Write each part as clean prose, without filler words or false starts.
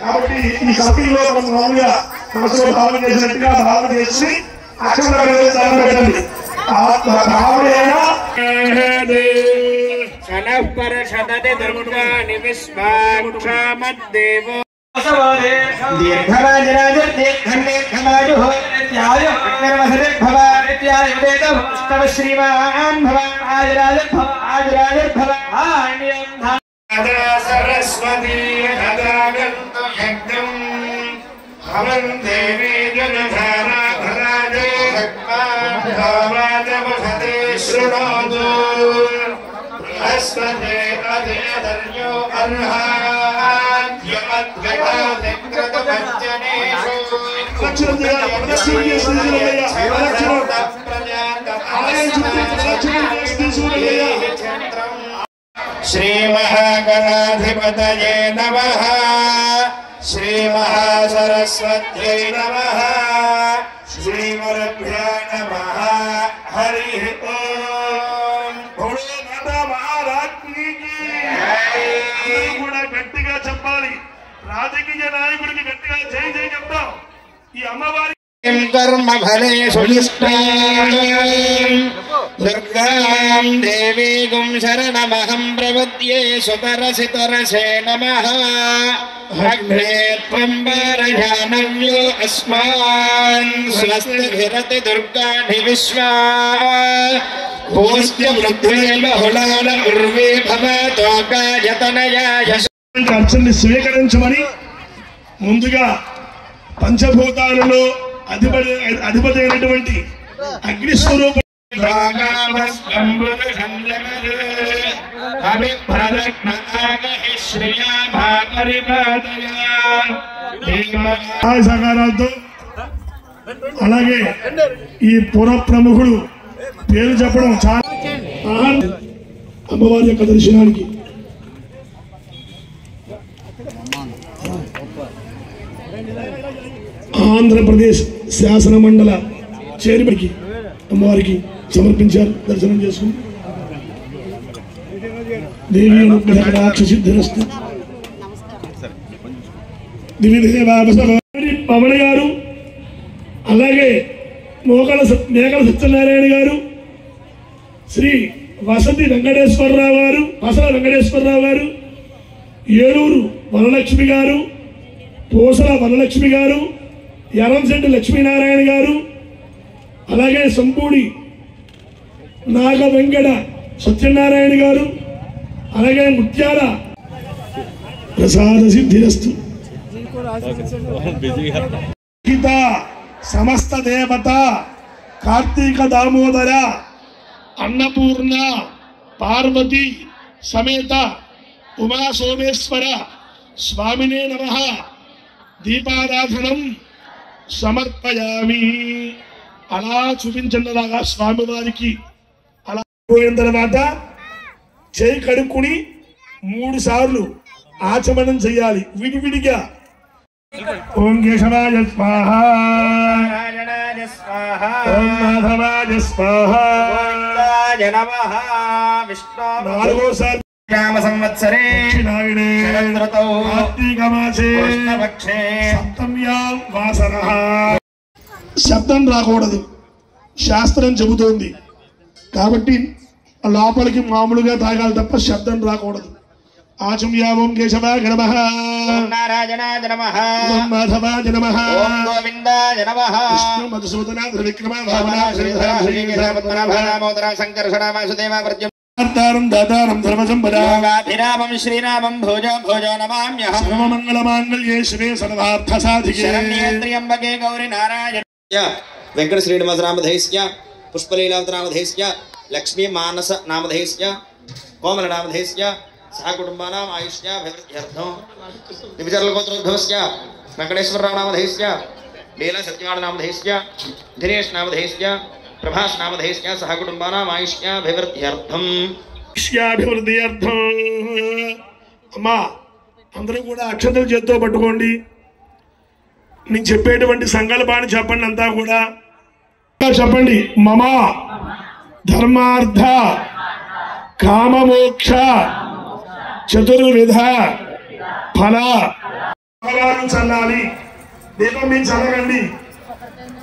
కాబట్టి ఈ సభలో మనం మామూలుగా మనసులో భావన చేసినట్టుగా భావన చేసి అక్షరాలు పెట్టండి. सरस्वती हवं देवी जनधाराधराजे भगवान् शृणोतु बृहस्पते अधेदर्यो अर्हाद्यमद्गतादिक्रतुपञ्चनेषु श्री महागणाधिपतये नमः। श्री महासरस्वत्यै नमः। श्री गुरुभ्यो नमः। हरि ओम। बोलो माता महाराज की जय। కూడా గట్టిగా చెప్పాలి. రాజకీయ నాయకుడికి గట్టిగా జై జై చెప్తాం. ఈ అమ్మవారి कर्म फलेषु दुर्गां देवीं शरणमहं प्रपद्ये सुतरसि तरसे नमः। अग्ने त्वं वारयानव्यो अस्मान् स्वस्तिभिरति दुर्गाणि विश्वा पूज्य वृद्धे बहुलाल उर्वे भवतोकायतनयाय అర్చనని స్వీకరించమని ముందుగా పంచభూతాలలో అధిపతి అయినటువంటి అగ్ని స్వరూపం సహకారాలతో అలాగే ఈ పుర ప్రముఖుడు పేరు చెప్పడం చాలా అమ్మవారి యొక్క దర్శనానికి ఆంధ్రప్రదేశ్ శాసన మండల చైర్మన్కి అమ్మవారికి సమర్పించారు. దర్శనం చేసుకుని దేవి అనుగ్రహసిద్ధిరస్తు. పవన్ గారు అలాగే మేకల సత్యనారాయణ గారు, శ్రీ వసతి వెంకటేశ్వరరావు గారు, వసల వెంకటేశ్వరరావు గారు, ఏలూరు వరలక్ష్మి గారు, పూసల వరలక్ష్మి గారు, ఎర్రంశెట్టి లక్ష్మీనారాయణ గారు, అలాగే సంపూడి నాగ వెంకట సత్యనారాయణ గారు, అలాగే ముత్యాల ప్రసాద సిద్ధిరస్తు. సమస్త దేవత కార్తీక దామోదర అన్నపూర్ణ పార్వతి సమేత ఉమా సోమేశ్వర స్వామినే నమః దీపారాధనం సమర్పయామి. అలా చూపించండిలాగా స్వామివారికి. అలా పోయిన తర్వాత చేయి కడుక్కుని 3 సార్లు ఆచమనం చేయాలి విడివిడిగా. ఓం కేశవాయ స్వాహ, ఓం మాధవాయ స్వాహ, నాలుగోసారి రామ సంవత్సరే శరదృతౌ కార్తీక మాసే కృష్ణపక్షే సప్తమ్యాం వాసరః. శబ్దం రాకూడదు శాస్త్రం చెబుతోంది. కాబట్టి లోపలికి మామూలుగా తాగాలి తప్ప శబ్దం రాకూడదు. ఆచమ్యావం కేశవాయ నమః, ఓం నారాయణాయ నమః, ఓం మాధవాయ నమః, ఓం గోవిందాయ నమః. విష్ణు మధుసూదన త్రివిక్రమ భావన శ్రీధర సంకర్షణ వాసుదేవ ప్రత్యం దాతారం ధర్మసంపదాభిరామం శ్రీరామం భోజో భోజో నమామ్యహం. సర్వమంగళమాంగళ్యే శివే సర్వార్థ సాధికే శరణ్యే త్ర్యంబకే గౌరీ నారాయణ. వెంకట శ్రీనివాస నామధేయస్య, పుష్పలీలావత నామధేయస్య, లక్ష్మీ మానస నామధేయస్య, కోమల నామధేయస్య సహ కుటుంబానాం ఆయుష్యాభివృద్ధ్యర్థం నివిచరల గోత్రోద్భవస్య వెంకటేశ్వరరావు నామధేయస్య, లీలా సత్యవాడ నామధేయస్య, దినేష్ నామధేయస్య, ప్రభాస్ నామధేయస్య సహ కుటుంబానాం ఆయుష్యాభివృద్ధ్యర్థం. అమ్మా అందరూ కూడా అక్షతలు చేత్తో పట్టుకోండి. నేను చెప్పేటువంటి సంకల్పాన్ని చెప్పండి. అంతా కూడా చెప్పండి. మమ ధర్మార్థ కామమోక్ష చతుర్విధ ఫల అమ్మవారు చల్లాలి, దీపం మీద చల్లగండి,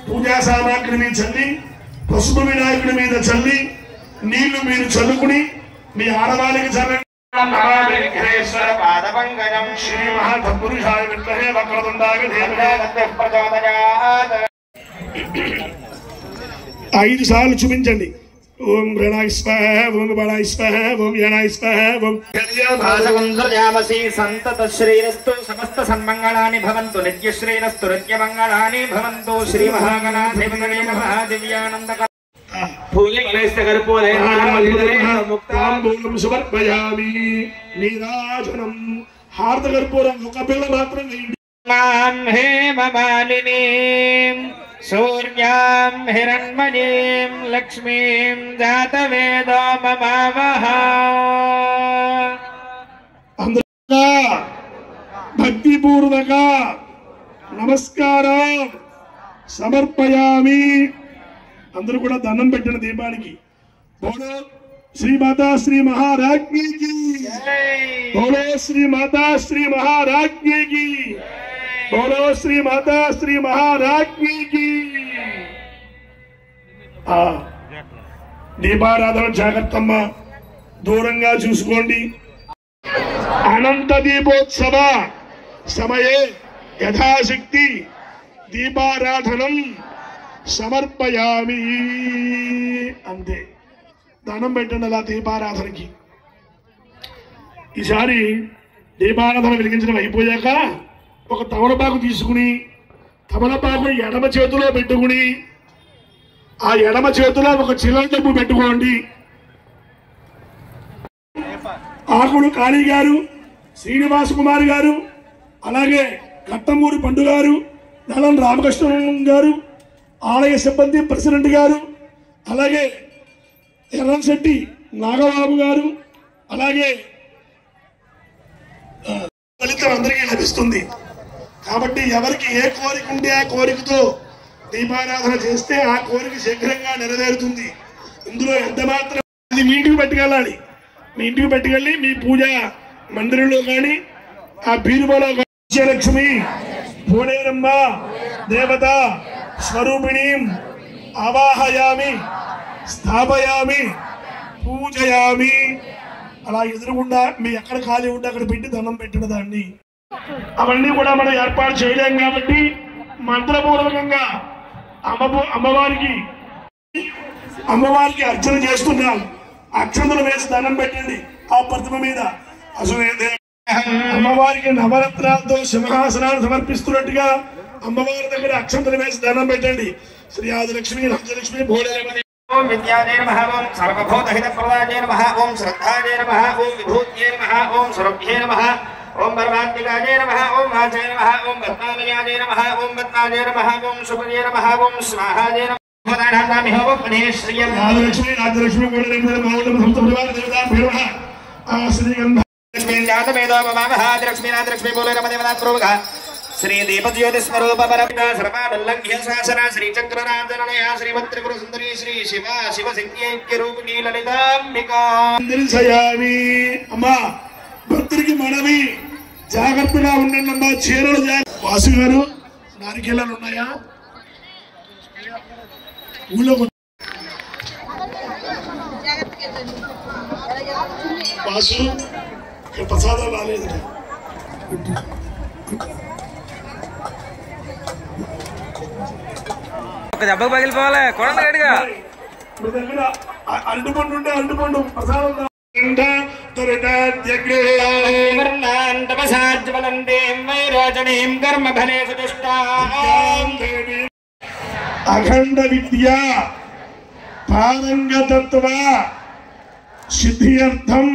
పూజా సామాగ్రి మీద చల్లి, పసుపు వినాయకుడి మీద చల్లి, నీళ్లు మీరు చల్లుకుని మీ ఆడవాళ్ళకి చల్లండి. శ్రీ మహాతత్పురుషాయ విద్మహే వక్రతుండాయ ధీమహి. 5 సార్లు చూపించండి. ఓం గణాయ స్వాహ, ఓం బలాయ స్వాహ, ఓం యనాయ స్వాహ, ఓం భాసగుంధ్రజామసి సంతత శ్రీరస్తు సమస్త సన్మంగళాని భవంతు నిత్యశ్రీరస్తు నిత్యమంగళాని భవంతు. శ్రీ మహాగణాధిపతయే నమః. దివ్యానంద సమర్పయామి. నీరాజనం హార్ద కర్పూరం ఒక పిల్ల మాత్రం వేయండి. హేమమాలినీం సూర్యాం హిరణ్మయీం లక్ష్మీం జాతవేదో మమావహ. అందరూ భక్తిపూర్వక నమస్కారం సమర్పయామి. అందరూ కూడా దండం పెట్టిన దీపానికి. బోలో శ్రీ మాతా శ్రీ మహారాజ్ఞి కి, బోలో శ్రీ మాతా శ్రీ మహారాజ్ఞి కి, బోలో శ్రీ మాతా శ్రీ మహారాజ్ఞి కి. దీపారాధన జాగ్రత్తమ్మ, దూరంగా చూసుకోండి. అనంత దీపోత్సవ సమయే యథాశక్తి దీపారాధనం సమర్పయామి. అంతే, దానం పెట్టండి అలా దీపారాధనకి. ఈసారి దీపారాధన వెలిగించడం అయిపోయాక ఒక తమలపాకు తీసుకుని, తమలపాకు ఎడమ చేతిలో పెట్టుకుని, ఆ ఎడమ చేతిలో ఒక చిల్లర డబ్బు పెట్టుకోండి. ఆకుడు కాళీ గారు, శ్రీనివాస కుమార్ గారు, అలాగే కట్టమూరి పండు గారు, దళం రామకృష్ణ గారు, ఆలయ సిబ్బంది ప్రెసిడెంట్ గారు, అలాగే ఎర్రంశెట్టి నాగబాబు గారు, అలాగే ఫలితం అందరికీ లభిస్తుంది. కాబట్టి ఎవరికి ఏ కోరిక ఉంటే ఆ కోరికతో దీపారాధన చేస్తే ఆ కోరిక శీఘ్రంగా నెరవేరుతుంది. ఇందులో ఎంత మాత్రం అది మీ ఇంటికి పట్టుకెళ్ళాలి. మీ ఇంటికి పట్టుకెళ్ళి మీ పూజ మందిరంలో కానీ ఆ బీరువాలో లక్ష్మి పూణేరమ్మ దేవత స్వరూపిణి ఆవాహయామి, స్థాపయామి, పూజయామి. అలా ఎదురుగుండా మీ ఎక్కడ ఖాళీ ఉంటే అక్కడ పెట్టి దండం పెట్టిన దాన్ని. అవన్నీ కూడా మనం ఏర్పాటు చేయలేం కాబట్టి మంత్రపూర్వకంగా అమ్మవారికి అర్చన చేస్తున్నాం. అక్షంతలు వేసి దండం పెట్టండి ఆ ప్రతిమ మీద. అసలు అమ్మవారికి నవరత్నాలతో సింహాసనాలు సమర్పిస్తున్నట్టుగా అమ్మవారి దగ్గర అక్షంతలు వేసి దండం పెట్టండి. శ్రీ ఆదిలక్ష్మి రాజలక్ష్మి భోళేరమణి. ఓం విద్యాజయ నమః. ఓం సర్వభూతహిత ప్రదాయ నమః. ఓం శ్రద్ధాజయ నమః. ఓం విభూత్యై నమః. ఓం సురభ్యై నమః. ఓం పరమాత్మికాజయ నమః. ఓం వాచాయ నమః. ఓం పద్మాలయాజయ నమః. ఓం పద్మాజయ నమః. ఓం సుపర్యై నమః. ఓం స్వాహాజయ నమః. రాజలక్ష్మి రాజలక్ష్మి భోళేరమణి మహోన్నత సంత పరివార దేవతా భైరవ శ్రీగంధ శ్రీ దీపజ్యోతి స్వరూప పరమిత సర్వానుల్లంఘ్య శాసన శ్రీ చక్రరాజనయ శ్రీమత్ త్రిపుర సుందరి శ్రీ శివ శివశక్తి ఐక్య రూపిణి లలితాంబికా. అమ్మా భక్తుడికి మనవి, జాగ్రత్తగా ఉండండి అమ్మా. చీరలు వాసు గారు నారికేళాలు ఉన్నాయా ఊళ్ళో? వాసు ప్రసాదాలు రాలేదు. దెబ్బకు పగిలిపోవాలి కొడండి గడిగా. మీ దగ్గర అరటిపండు ఉంటే అరటిపండు ప్రసాదం అఖండ విద్య పారంగతత్వ సిద్ధ్యర్థం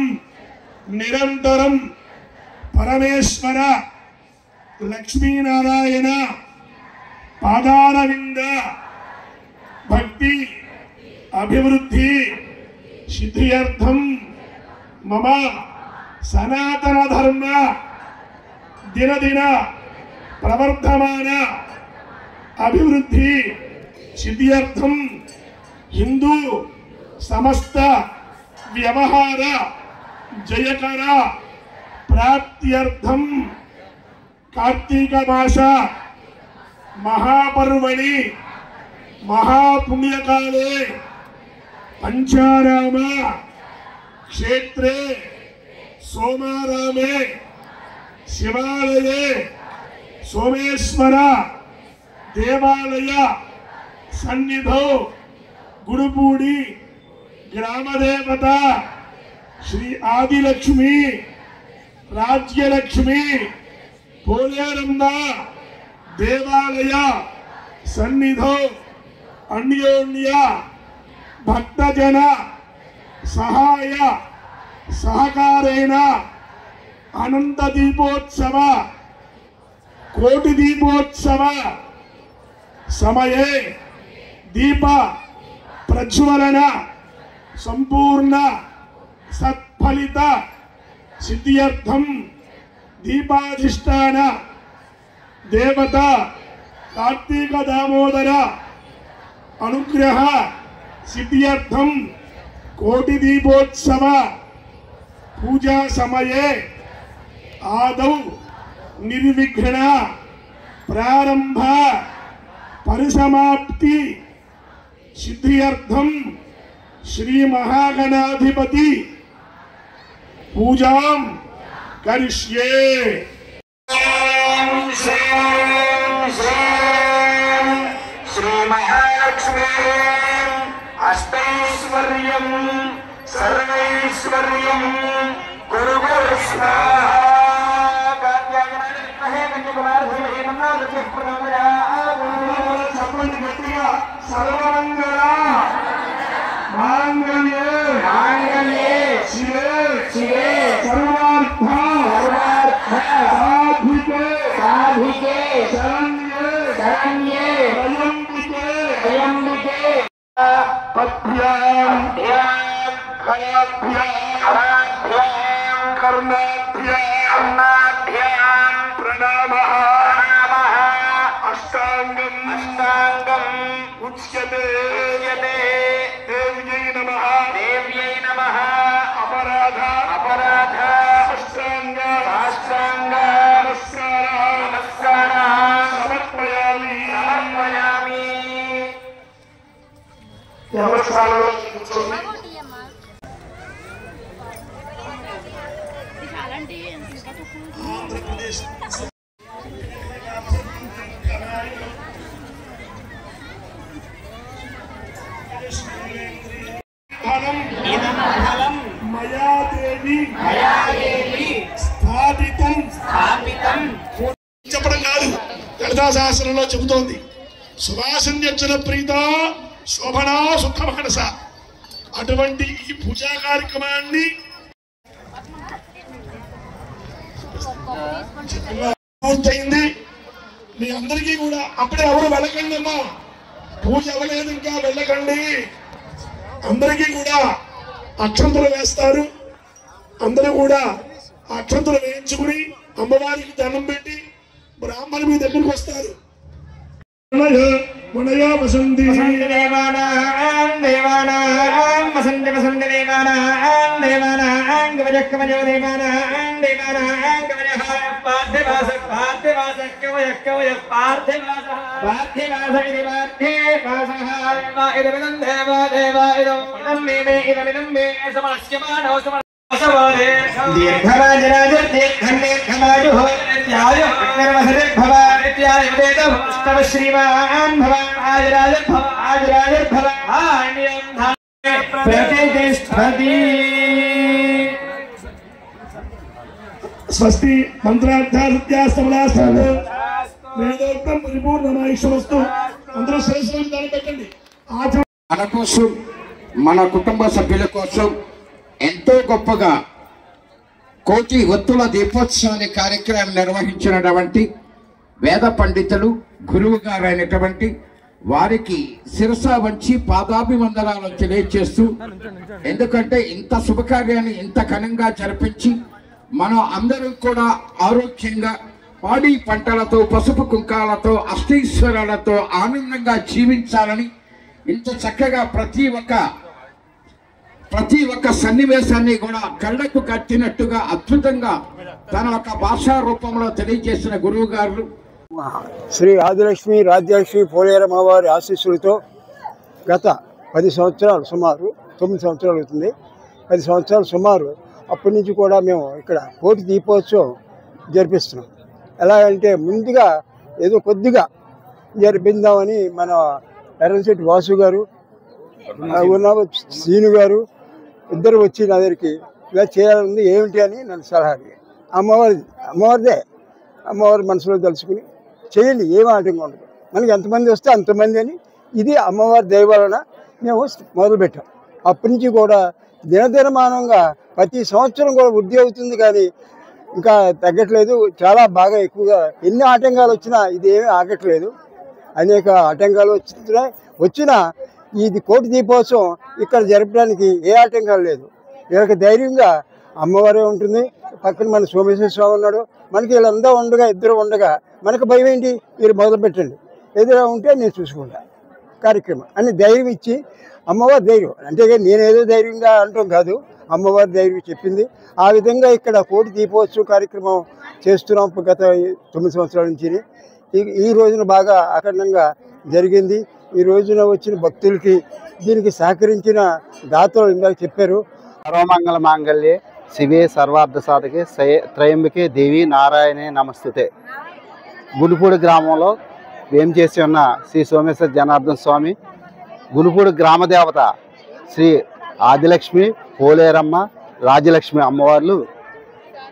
నిరంతరం పరమేశ్వర లక్ష్మీనారాయణ పాదారవింద భక్తి అభివృద్ధి సిద్ధ్యర్థం మమ సనాతన ధర్మ దినదిన ప్రవర్ధమాన అభివృద్ధి సిద్ధ్యర్థం హిందూ సమస్త వ్యవహార జయకర ప్రాప్త్యర్థం కార్తీక మాస మహాపర్వణి మహాపుణ్యకాలే పంచారామ క్షేత్రే సోమారామే శివాలయే సోమేశ్వర దేవాలయ సన్నిధౌ గురుపూడి గ్రామదేవత శ్రీ ఆదిలక్ష్మి రాజ్యలక్ష్మి పోలేరమ్మ దేవాలయ సన్నిధౌ అన్యోన్య భక్తజన సహాయ సహకారేణ అనంత దీపోత్సవ కోటి దీపోత్సవ సమయే దీప ప్రజ్వలన సంపూర్ణ సత్ఫలిత సిద్ధ్యర్థం దీపాధిష్టాన దేవత కార్తీక దామోదర అనుగ్రహ సిద్ధ్యర్థం కోటి దీపోత్సవ పూజా సమయే ఆదౌ నిర్విఘ్న ప్రారంభ పరిసమాప్తి సిద్ధ్యర్థం శ్రీ మహాగణాధిపతి పూజాం కరిష్యే. శ్రీ మహాలక్ష్మి అష్టైశ్వర్యం సర్వైశ్వర్యం గురు గురు చెప్పండి గట్టిగా. సర్వమంగళ మాంగళ్యే మాంగళ్యే శివే శివే సర్వార్థ సర్వార్థ సాధికే సాధికే శరణ్యే శరణ్యే త్రయంబికే త్రయంబికే పద్భ్యాం కరాభ్యాం కరాభ్యాం కర్ణాభ్యాం కర్ణాభ్యాం ప్రణామః ప్రణామః అష్టాంగం అష్టాంగం ఉచ్యతే ఉచ్యతే దేవ్యై నమః దేవ్యై నమః అపరాధ అపరాధ అష్టాంగ అష్టాంగ నమస్కార నమస్కార సమర్పయామి సమర్పయామి. నమస్కారం. ఆంధ్రప్రదేశ్ చెప్పడం కాదు, లలితా శాస్త్రంలో చెబుతోంది. సువాసన్యర్చన ప్రీత శోభనా సుఖ మనస. అటువంటి ఈ పూజా కార్యక్రమాన్ని పూర్తయింది. మీ అందరికీ కూడా అప్పుడే ఎవరు వెళ్ళకండి అమ్మా, పూజ అవ్వలేదు ఇంకా, వెళ్ళకండి. అందరికీ కూడా అక్షంతలు వేస్తారు. అందరూ కూడా అక్షంతలు వేయించుకుని అమ్మవారికి దండం పెట్టి బ్రాహ్మణుల మీ దగ్గరికి వస్తారు. వసంతి దేవానాం దేవానాం వసంతి వసంతి దేవానాం దేవానాం కవచ దేవానాం దేవానాం కవచ పార్థివాస పార్థివాస కవయ కవయ పార్థివాస పార్థివాస ఇది పార్థివాసః ఇదమిదం దేవ దేవ ఇదం మే సమస్యమానో సమ దీర్ఘరాజరాజ దీర్ఘండేర్ఘమాజు నిత్యాయు నిర్వసతిర్భవ నిత్యాయు వేదభవ శ్రీమాన్ భవ ఆజరాజర్భవ ఆజరాజర్భవ ఆణ్యం ధాన్య ప్రతిష్ఠతి. స్వస్తి మంత్రార్థాస్త్యాస్తమలాస్తంతో వేదోక్తం పరిపూర్ణమాయుష్యమస్తు. అందరూ శ్రేష్ఠ దానం పెట్టండి. మన కోసం మన కుటుంబ సభ్యుల కోసం ఎంతో గొప్పగా కోటి ఒత్తుల దీపోత్సవాన్ని కార్యక్రమం నిర్వహించినటువంటి వేద పండితులు గురువు గారైనటువంటి వారికి శిరస వంచి పాదాభివందనాలు తెలియజేస్తూ, ఎందుకంటే ఇంత శుభకార్యాన్ని ఇంత ఘనంగా జరిపించి మనం అందరం కూడా ఆరోగ్యంగా పాడి పంటలతో పసుపు కుంకాలతో అష్టైశ్వర్యాలతో ఆనందంగా జీవించాలని ఇంత చక్కగా ప్రతి ఒక్క సన్నివేశాన్ని కూడా కళ్ళకు కట్టినట్టుగా అద్భుతంగా తన యొక్క భాషా రూపంలో తెలియజేసిన గురువు గారు శ్రీ ఆదిలక్ష్మి రాజ్యలక్ష్మి పోలేరమ్మ వారి ఆశీస్సులతో గత 10 సంవత్సరాలు సుమారు 9 సంవత్సరాలు అవుతుంది. 10 సంవత్సరాలు సుమారు అప్పటి నుంచి కూడా మేము ఇక్కడ కోటి దీపోత్సవం జరిపిస్తున్నాం. ఎలాగంటే ముందుగా ఏదో కొద్దిగా జరిపిందామని మన ఎర్రంశెట్టి వాసు గారు ఉన్న శ్రీను గారు ఇద్దరు వచ్చి నా దగ్గరికి ఇలా చేయాలని ఏమిటి అని నన్ను సలహా అడిగారు. అమ్మవారి మనసులో తెలుసుకుని చేయండి, ఏం ఆటంకం ఉండదు, మనకి ఎంతమంది వస్తే అంతమంది అని ఇది అమ్మవారి దయ వలన మేము మొదలుపెట్టాం. అప్పటి నుంచి కూడా దినదినమానంగా ప్రతి సంవత్సరం కూడా వృద్ధి అవుతుంది, కానీ ఇంకా తగ్గట్లేదు. చాలా బాగా ఎక్కువగా ఎన్ని ఆటంకాలు వచ్చినా ఇది ఏమీ ఆగట్లేదు. అనేక ఆటంకాలు వచ్చినా ఇది కోటి దీపోత్సవం ఇక్కడ జరపడానికి ఏ ఆటంకాలు లేదు. వీళ్ళకి ధైర్యంగా అమ్మవారే ఉంటుంది. పక్కన మన సోమేశ్వర స్వామి ఉన్నాడు. మనకి వీళ్ళందరూ ఉండగా, ఇద్దరు ఉండగా మనకు భయం ఏంటి, మీరు మొదలు పెట్టండి, ఎదురా ఉంటే నేను చూసుకుంటా కార్యక్రమం అని ధైర్యం ఇచ్చి అమ్మవారి ధైర్యం, అంతేగాని నేనేదో ధైర్యంగా అంటాం కాదు, అమ్మవారి ధైర్యం చెప్పింది. ఆ విధంగా ఇక్కడ కోటి దీపోత్సవ కార్యక్రమం చేస్తున్నాం గత 9 సంవత్సరాల నుంచి. ఈ రోజున బాగా అఖండంగా జరిగింది. ఈ రోజున వచ్చిన భక్తులకి దీనికి సహకరించిన దాతలు ఇందాక చెప్పారు. సర్వమంగళ మాంగళ్యే శివే సర్వార్థ సాధకే త్రయంబకే దేవి నారాయణే నమస్తుతే. గునుపూడి గ్రామంలో వేం చేసి ఉన్న శ్రీ సోమేశ్వర జనార్దన స్వామి, గునుపూడి గ్రామ దేవత శ్రీ ఆదిలక్ష్మి పోలేరమ్మ రాజలక్ష్మి అమ్మవార్లు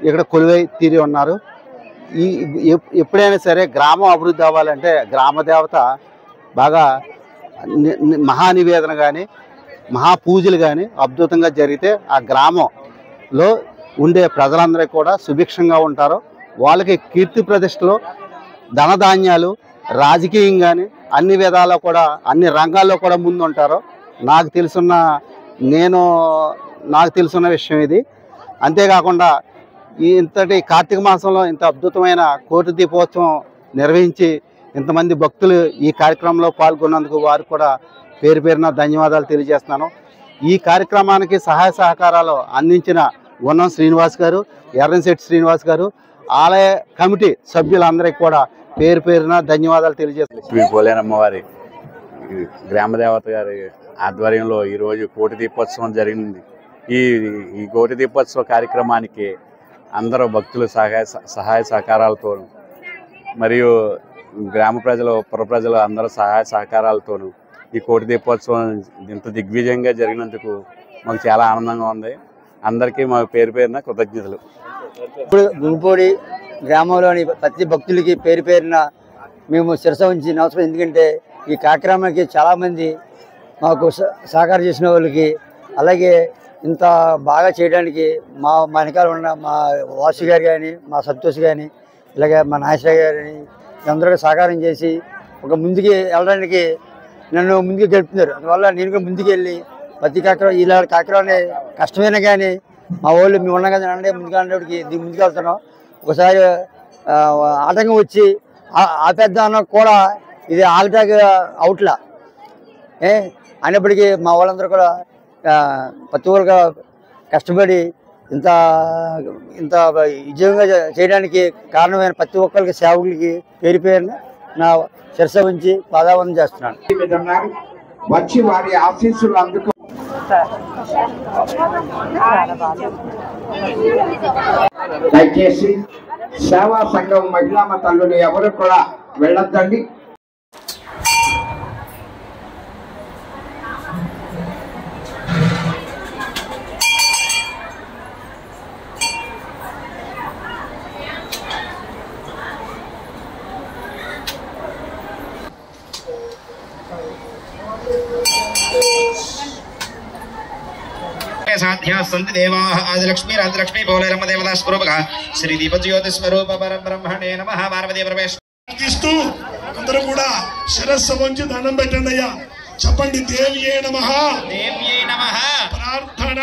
ఇక్కడ కొలువై తీరి ఉన్నారు. ఎప్పుడైనా సరే గ్రామం అభివృద్ధి అవ్వాలంటే గ్రామ దేవత బాగా మహానివేదన కానీ మహాపూజలు కానీ అద్భుతంగా జరిగితే ఆ గ్రామంలో ఉండే ప్రజలందరూ కూడా సుభిక్షంగా ఉంటారు. వాళ్ళకి కీర్తి ప్రతిష్టలు, ధనధాన్యాలు, రాజకీయం కానీ అన్ని విధాల్లో కూడా అన్ని రంగాల్లో కూడా ముందు ఉంటారు. నాకు తెలుసున్న విషయం ఇది. అంతేకాకుండా ఇంతటి కార్తీక మాసంలో ఇంత అద్భుతమైన కోటి దీపోత్సవం నిర్వహించి ఇంతమంది భక్తులు ఈ కార్యక్రమంలో పాల్గొన్నందుకు వారు కూడా పేరు పేరున ధన్యవాదాలు తెలియజేస్తున్నాను. ఈ కార్యక్రమానికి సహాయ సహకారాలు అందించిన గున్నం శ్రీనివాస్ గారు, ఎర్రంశెట్టి శ్రీనివాస్ గారు, ఆలయ కమిటీ సభ్యులందరికీ కూడా పేరు పేరున ధన్యవాదాలు తెలియజేస్తున్నాను. శ్రీ పోలేరమ్మ వారి గ్రామదేవత గారి ఆధ్వర్యంలో ఈరోజు కోటి దీపోత్సవం జరిగింది. ఈ కోటి దీపోత్సవ కార్యక్రమానికి అందరూ భక్తులు సహాయ సహకారాలతో మరియు గ్రామ ప్రజలు, పుర ప్రజలు అందరూ సహాయ సహకారాలతోనూ ఈ కోటి దీపోత్సవం ఇంత దిగ్విజయంగా జరిగినందుకు మాకు చాలా ఆనందంగా ఉంది. అందరికీ మా పేరు పేరున కృతజ్ఞతలు. గునుపూడి గ్రామంలోని ప్రతి భక్తులకి పేరు పేరున మేము శిరస ఉంచి నమస్కారం. ఎందుకంటే ఈ కార్యక్రమానికి చాలామంది మాకు సహకారం చేసిన వాళ్ళకి, అలాగే ఇంత బాగా చేయడానికి మా వెనకాల ఉన్న మా వాసు గారు కానీ, మా సంతోష్ కానీ, ఇలాగే మా నాగేశ్వర గారిని అందరికీ సహకారం చేసి ఒక ముందుకి వెళ్ళడానికి నన్ను ముందుకు గెలుపుతున్నారు. అందువల్ల నేను కూడా ముందుకు వెళ్ళి ప్రతి కార్యక్రమం ఇలా కార్యక్రమాన్ని కష్టమైనా కానీ మా వాళ్ళు మేము ఉన్నాం కదా అంటే ముందుకు అనేటికి ముందుకు వెళ్తున్నాం. ఒకసారి ఆటంకం వచ్చి ఆపేద్దాం అన్న కూడా ఇది ఆగటాక అవుట్లా అయినప్పటికీ మా వాళ్ళందరూ కూడా ప్రతి ఒక్కరుగా కష్టపడి ఇంత విజయంగా చేయడానికి కారణమైన ప్రతి ఒక్కరికి సేవకులకి పేరు పేరున నా శిరస ఉంచి పాదావందనం చేస్తున్నాను. ఈ విధంగా వచ్చి వారి ఆశీస్సులు అందుకు దయచేసి సేవా సంఘం మహిళా తల్లులు ఎవరు కూడా వెళ్ళొద్దండి. साध्याः सन्ति देवाः आदिलक्ष्मी राजलक्ष्मी पोलेरम्म देवता स्वरूपः श्री दीपज्योति स्वरूप परब्रह्मणे नमः. पार्वती ప్రవేశిస్తూ అందరూ కూడా శిరస్సు వంచి దండం పెట్టండి అయ్యా. చెప్పండి దేవ్యే నమః, దేవ్యే నమః, ప్రార్థన